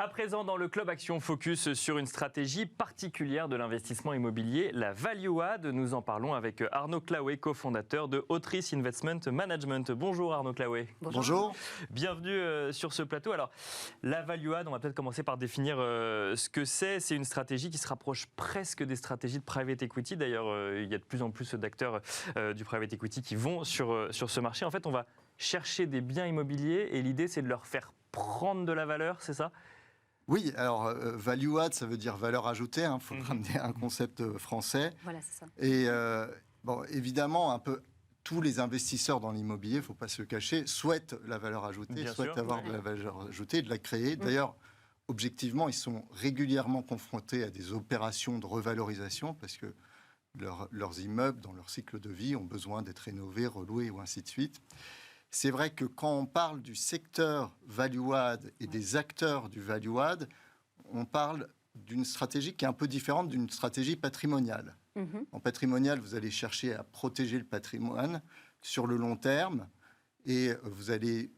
À présent, dans le Club Action, focus sur une stratégie particulière de l'investissement immobilier, la Value Add. Nous en parlons avec Arnaud Claouet, cofondateur de Autrice Investment Management. Bonjour Arnaud Claouet. Bonjour. Bienvenue sur ce plateau. Alors, la Value Add, on va peut-être commencer par définir ce que c'est. C'est une stratégie qui se rapproche presque des stratégies de private equity. D'ailleurs, il y a de plus en plus d'acteurs du private equity qui vont sur ce marché. En fait, on va chercher des biens immobiliers et l'idée, c'est de leur faire prendre de la valeur, c'est ça ? Oui, alors value add, ça veut dire valeur ajoutée. Il faut ramener un concept français. Voilà, c'est ça. Et bon, évidemment, un peu tous les investisseurs dans l'immobilier, il ne faut pas se le cacher, souhaitent la valeur ajoutée, Bien souhaitent sûr. avoir de la valeur ajoutée, de la créer. D'ailleurs, objectivement, ils sont régulièrement confrontés à des opérations de revalorisation parce que leurs immeubles, dans leur cycle de vie, ont besoin d'être rénovés, reloués ou ainsi de suite. C'est vrai que quand on parle du secteur value add et des acteurs du value add, on parle d'une stratégie qui est un peu différente d'une stratégie patrimoniale. En patrimonial, vous allez chercher à protéger le patrimoine sur le long terme et vous allez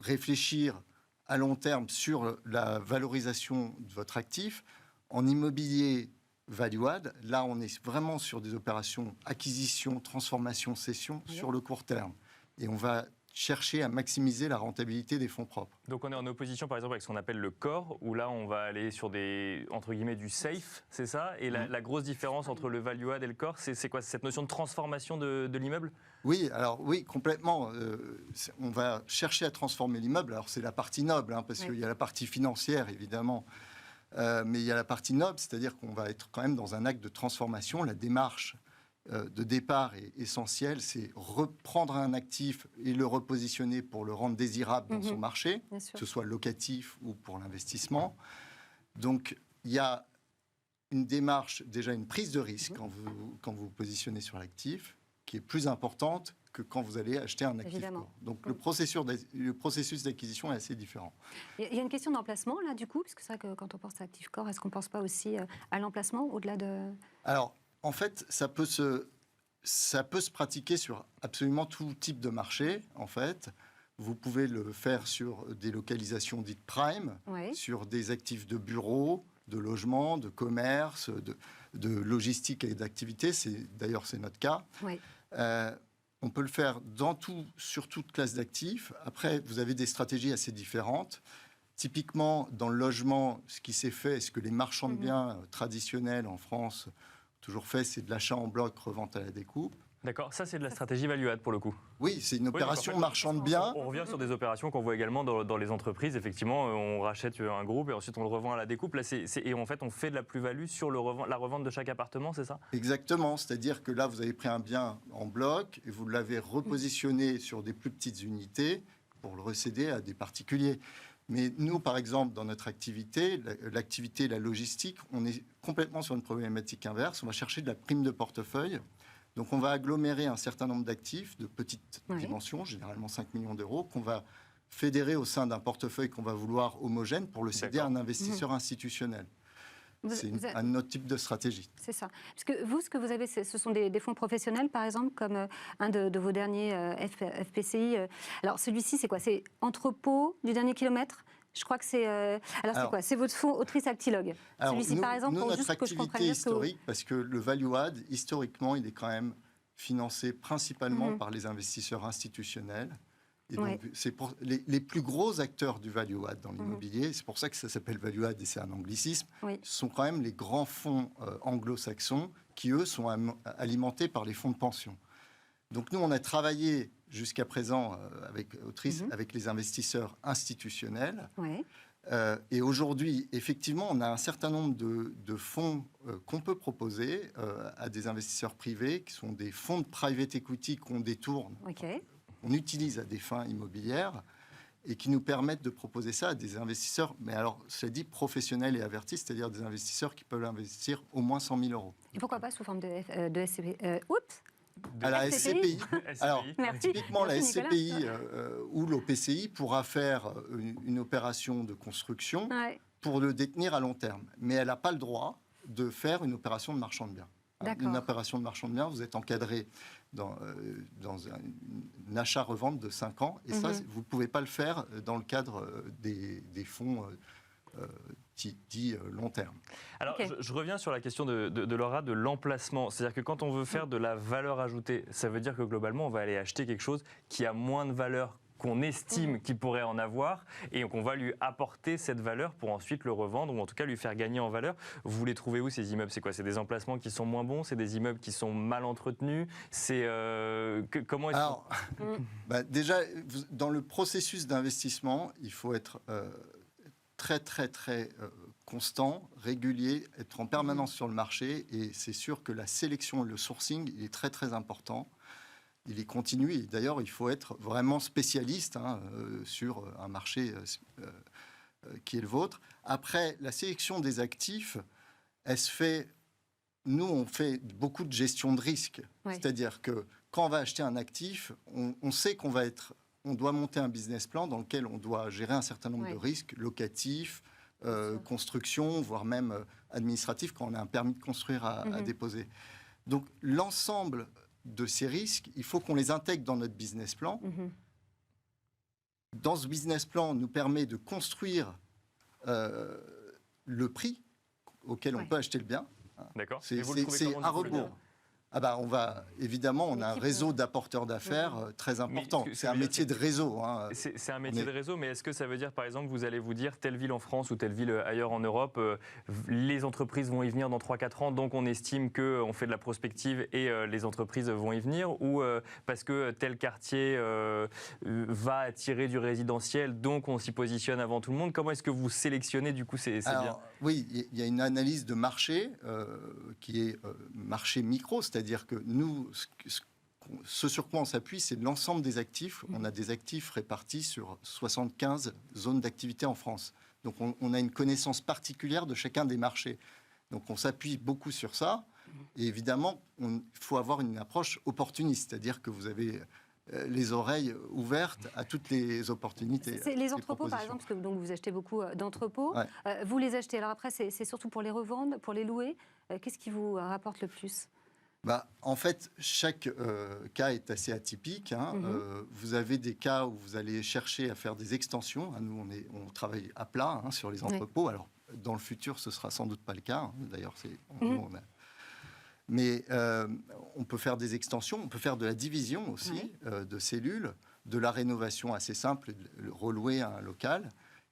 réfléchir à long terme sur la valorisation de votre actif. En immobilier value add, là on est vraiment sur des opérations acquisition, transformation, cession sur le court terme. Et on va chercher à maximiser la rentabilité des fonds propres. Donc on est en opposition par exemple avec ce qu'on appelle le core, où là on va aller sur des, entre guillemets, du safe, c'est ça ? Et la grosse différence entre le value add et le core, c'est quoi ? C'est cette notion de transformation de l'immeuble ? Oui, alors oui, complètement. On va chercher à transformer l'immeuble. Alors c'est la partie noble, parce qu'il y a la partie financière évidemment, mais il y a la partie noble, c'est-à-dire qu'on va être quand même dans un acte de transformation. La démarche de départ est essentielle, c'est reprendre un actif et le repositionner pour le rendre désirable dans son marché, que ce soit locatif ou pour l'investissement. Donc il y a une démarche, déjà une prise de risque quand vous positionnez sur l'actif, qui est plus importante que quand vous allez acheter un actif core. Donc le processus d'acquisition est assez différent. Il y a une question d'emplacement là du coup, parce que c'est vrai que quand on pense à actif core, est-ce qu'on ne pense pas aussi à l'emplacement au-delà de... Alors, en fait, ça peut se pratiquer sur absolument tout type de marché, en fait. Vous pouvez le faire sur des localisations dites prime, sur des actifs de bureaux, de logement, de commerce, de logistique et d'activité. D'ailleurs, c'est notre cas. On peut le faire sur toute classe d'actifs. Après, vous avez des stratégies assez différentes. Typiquement, dans le logement, ce qui s'est fait, ce que les marchands de biens traditionnels en France toujours fait, c'est de l'achat en bloc, revente à la découpe. D'accord, ça c'est de la stratégie value add pour le coup. Oui, c'est une opération marchand de biens. On revient sur des opérations qu'on voit également dans les entreprises. Effectivement, on rachète un groupe et ensuite on le revend à la découpe. Là, et en fait, on fait de la plus-value sur la revente de chaque appartement, c'est ça ? Exactement, c'est-à-dire que là, vous avez pris un bien en bloc et vous l'avez repositionné sur des plus petites unités pour le recéder à des particuliers. Mais nous, par exemple, dans notre activité, l'activité, la logistique, on est complètement sur une problématique inverse. On va chercher de la prime de portefeuille. Donc, on va agglomérer un certain nombre d'actifs de petite dimension, généralement 5 millions d'euros, qu'on va fédérer au sein d'un portefeuille qu'on va vouloir homogène pour le céder à un investisseur institutionnel. C'est un autre type de stratégie. C'est ça. Parce que vous, ce que vous avez, ce sont des fonds professionnels, par exemple, comme un de vos derniers FPCI. Alors, celui-ci, c'est quoi ? C'est entrepôt du dernier kilomètre ? Je crois que c'est... alors, c'est quoi ? C'est votre fonds Autrice Actilog. Celui-ci, par exemple, pour juste que je comprenne bien historique, parce que le value add, historiquement, il est quand même financé principalement par les investisseurs institutionnels. Et donc, c'est pour les plus gros acteurs du value add dans l'immobilier, c'est pour ça que ça s'appelle value add et c'est un anglicisme, ce sont quand même les grands fonds anglo-saxons qui, eux, sont alimentés par les fonds de pension. Donc nous, on a travaillé jusqu'à présent avec Autrice, avec les investisseurs institutionnels. Et aujourd'hui, effectivement, on a un certain nombre de fonds qu'on peut proposer à des investisseurs privés, qui sont des fonds de private equity qu'on détourne. On utilise à des fins immobilières et qui nous permettent de proposer ça à des investisseurs, mais alors, c'est dit professionnels et avertis, c'est-à-dire des investisseurs qui peuvent investir au moins 100 000 euros. Et pourquoi pas sous forme de SCPI à la SCPI. Alors, Merci. typiquement, la SCPI ou l'OPCI pourra faire une opération de construction pour le détenir à long terme, mais elle n'a pas le droit de faire une opération de marchand de biens. Une opération de marchand de biens, vous êtes encadré dans un achat-revente de 5 ans, et ça, vous ne pouvez pas le faire dans le cadre des fonds dit long terme. Alors, je reviens sur la question de Laura, de l'emplacement. C'est-à-dire que quand on veut faire de la valeur ajoutée, ça veut dire que globalement, on va aller acheter quelque chose qui a moins de valeur qu'on estime qu'il pourrait en avoir, et qu'on va lui apporter cette valeur pour ensuite le revendre, ou en tout cas lui faire gagner en valeur. Vous les trouvez où, ces immeubles? C'est quoi? C'est des emplacements qui sont moins bons? C'est des immeubles qui sont mal entretenus? C'est comment est-ce Alors, déjà, dans le processus d'investissement, il faut être très constant, régulier, être en permanence sur le marché, et c'est sûr que la sélection, le sourcing, il est très important. Il est continu, et d'ailleurs, il faut être vraiment spécialiste sur un marché qui est le vôtre. Après, la sélection des actifs, elle se fait... Nous, on fait beaucoup de gestion de risque. Oui. C'est-à-dire que quand on va acheter un actif, on sait on doit monter un business plan dans lequel on doit gérer un certain nombre de risques locatifs, construction, voire même administratifs, quand on a un permis de construire à déposer. Donc, l'ensemble de ces risques, il faut qu'on les intègre dans notre business plan. Dans ce business plan, nous permet de construire le prix auquel on peut acheter le bien. D'accord. C'est à rebours. On a un réseau d'apporteurs d'affaires très important. C'est un métier de réseau. C'est un métier de réseau, mais est-ce que ça veut dire, par exemple, vous allez vous dire, telle ville en France ou telle ville ailleurs en Europe, les entreprises vont y venir dans 3-4 ans, donc on estime qu'on fait de la prospective et les entreprises vont y venir, ou parce que tel quartier va attirer du résidentiel, donc on s'y positionne avant tout le monde? Comment est-ce que vous sélectionnez du coup ces biens? Oui, il y a une analyse de marché qui est marché micro, c'est-à-dire que nous, ce sur quoi on s'appuie, c'est l'ensemble des actifs. On a des actifs répartis sur 75 zones d'activité en France. Donc on a une connaissance particulière de chacun des marchés. Donc on s'appuie beaucoup sur ça. Et évidemment, il faut avoir une approche opportuniste, c'est-à-dire que vous avez les oreilles ouvertes à toutes les opportunités. C'est les entrepôts, par exemple, parce que donc, vous achetez beaucoup d'entrepôts. Vous les achetez. Alors après, c'est surtout pour les revendre, pour les louer. Qu'est-ce qui vous rapporte le plus? En fait, chaque cas est assez atypique. Vous avez des cas où vous allez chercher à faire des extensions. Nous, on travaille à plat sur les entrepôts. Alors, dans le futur, ce ne sera sans doute pas le cas. D'ailleurs, mais on peut faire des extensions, on peut faire de la division aussi de cellules, de la rénovation assez simple, relouer un local.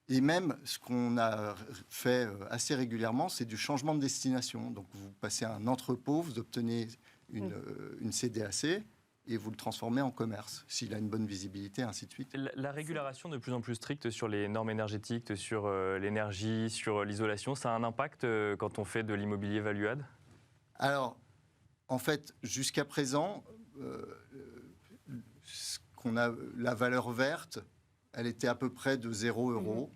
Et même, ce qu'on a fait assez régulièrement, c'est du changement de destination. Donc, vous passez à un entrepôt, vous obtenez une CDAC et vous le transformez en commerce, s'il a une bonne visibilité, ainsi de suite. La régulation de plus en plus stricte sur les normes énergétiques, sur l'énergie, sur l'isolation, ça a un impact quand on fait de l'immobilier value-add? Alors, en fait, jusqu'à présent, la valeur verte, elle était à peu près de 0 €.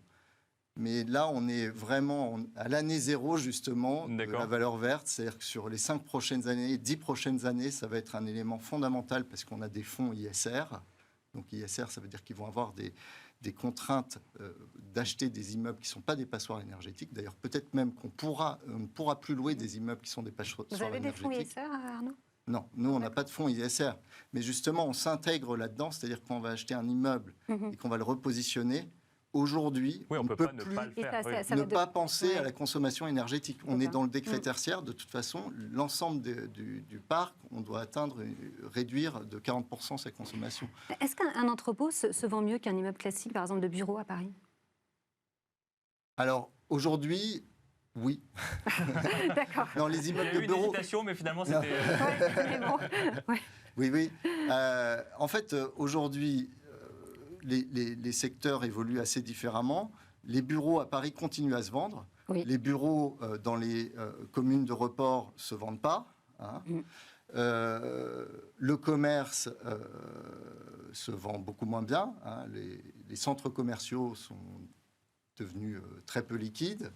Mais là, on est vraiment à l'année zéro, justement, de la valeur verte. C'est-à-dire que sur les 5 prochaines années, 10 prochaines années, ça va être un élément fondamental parce qu'on a des fonds ISR. Donc ISR, ça veut dire qu'ils vont avoir des contraintes d'acheter des immeubles qui ne sont pas des passoires énergétiques. D'ailleurs, peut-être même qu'on ne pourra plus louer des immeubles qui sont des passoires énergétiques. Vous avez des fonds ISR, Arnaud ? Non, nous, on n'a pas de fonds ISR. Mais justement, on s'intègre là-dedans, c'est-à-dire qu'on va acheter un immeuble et qu'on va le repositionner. Aujourd'hui, on ne peut plus ne pas penser à la consommation énergétique. On est dans le décret tertiaire. De toute façon, l'ensemble du parc, on doit réduire de 40% sa consommation. Est-ce qu'un entrepôt se vend mieux qu'un immeuble classique, par exemple de bureau à Paris? Alors, aujourd'hui... Oui. D'accord. Dans les immeubles de bureau... Il y a eu une hésitation, mais finalement, c'était... Oui. En fait, aujourd'hui, les secteurs évoluent assez différemment. Les bureaux à Paris continuent à se vendre. Oui. Les bureaux dans les communes de report ne se vendent pas. Le commerce se vend beaucoup moins bien. Les centres commerciaux sont devenus très peu liquides.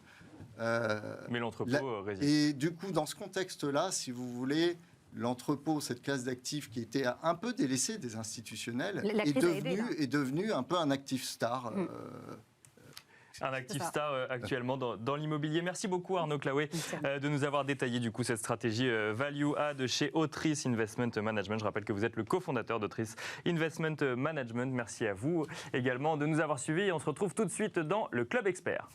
Mais l'entrepôt résiste. Et du coup, dans ce contexte-là, si vous voulez, l'entrepôt, cette classe d'actifs qui était un peu délaissée des institutionnels, est devenu un peu un actif star. Un actif star actuellement dans l'immobilier. Merci beaucoup Arnaud Claouet de nous avoir détaillé du coup cette stratégie Value Add chez Autrice Investment Management. Je rappelle que vous êtes le cofondateur d'Autrice Investment Management. Merci à vous également de nous avoir suivis et on se retrouve tout de suite dans le Club Expert.